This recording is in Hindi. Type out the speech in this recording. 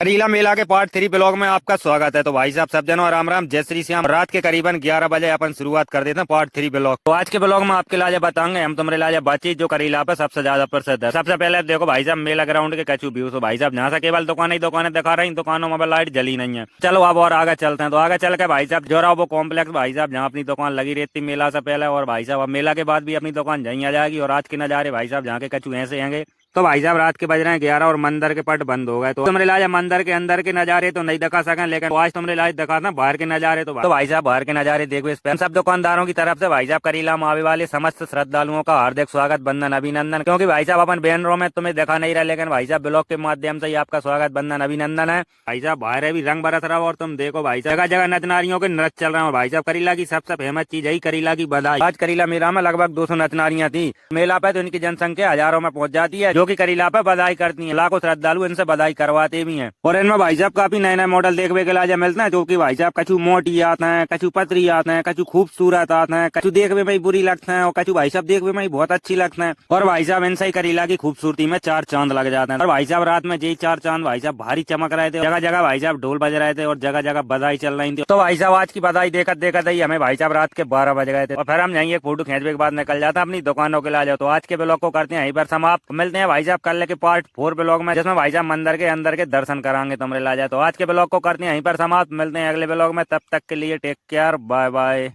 करीला मेला के पार्ट 3 ब्लॉग में आपका स्वागत है। तो भाई साहब सब जनों राम राम, जय श्री श्याम। रात के करीबन 11 बजे अपन शुरुआत कर देते हैं पार्ट 3 ब्लॉग। तो आज के ब्लॉग में आपके लाजे बताएंगे हम तुम्हारे लाजे बातचीत जो करीला पे सबसे ज्यादा प्रसिद्ध है। सबसे पहले देखो भाई साहब मेला ग्राउंड के कचू व्यू। तो भाई साहब यहाँ से केवल दुकानें दिखा रही, दुकानों में लाइट जली नहीं है। चलो अब और आगे चलते हैं। तो आगे चल के भाई साहब जो रहा वो कॉम्प्लेक्स भाई साहब जहाँ अपनी दुकान लगी रहती मेला से पहले, और भाई साहब अब मेला के बाद भी अपनी दुकान यहीं आ जाएगी। और आज के नजारे भाई साहब जहाँ के कचू ऐसे आएंगे। तो भाई साहब रात के बज रहे हैं 11 और मंदिर के पट बंद हो गए। तो तुमरे लाज मंदिर के अंदर के नजारे तो नहीं दिखा सके, लेकिन आज तुमरे लाज दिखाना बाहर के नजारे। तो भाई साहब बाहर के नजारे देखो। इस पे सब दुकानदारों की तरफ से भाई साहब करीला में आने वाले समस्त श्रद्धालुओं का हार्दिक स्वागत, वंदन, अभिनंदन। क्योंकि भाई साहब अपन बैनरों में तुम्हें दिखा नहीं रहा, लेकिन भाई साहब ब्लॉग के माध्यम से आपका स्वागत, वंदन, अभिनंदन है। भाई साहब बाहर भी रंग बरस रहा है और तुम देखो भाई साहब जगह जगह नचनारियों के नृत्य चल रहे हो। भाई साहब करीला की सबसे फेमस चीज है करीला की बधाई। आज करीला मेला में लगभग 200 नचनारियां थी। मेला पे तो इनकी जनसंख्या हजारों में पहुंच जाती है, जो की करीला पे बधाई करती हैं। लाखों श्रद्धालु इनसे बधाई करवाते भी हैं। और इनमें भाई साहब काफी नए नए मॉडल देखने के लिए मिलते हैं, जो कि भाई साहब कछु मोटी आते हैं, कछु पतरी आते हैं, कछु खूबसूरत आते हैं, कछु देखने में बुरी लगते हैं और कछु भाई साहब देखने में बहुत अच्छी लगते हैं। और भाई साहब इनसे ही करीला की खूबसूरती में 4 चांद लग जाते हैं। और भाई साहब रात में यही 4 चांद भाई साहब भारी चमक रहे थे। जगह जगह भाई साहब ढोल बज रहे थे और जगह जगह बधाई चल रही थी। तो भाई साहब आज की बधाई देखत देखत ही हमें भाई साहब रात के 12 बज गए थे। और फिर हम यहीं एक फोटो खींचने के बाद निकल जाता अपनी दुकानों के लिए। तो आज के ब्लॉग को करते हैं यहीं पर समाप्त। मिलते हैं भाई साहब कल के पार्ट 4 ब्लॉग में, जिसमें भाई साहब मंदिर के अंदर के दर्शन कराएंगे तुमरे लाजा। तो आज के ब्लॉग को करते हैं यहीं पर समाप्त। मिलते हैं अगले ब्लॉग में, तब तक के लिए टेक केयर, बाय बाय।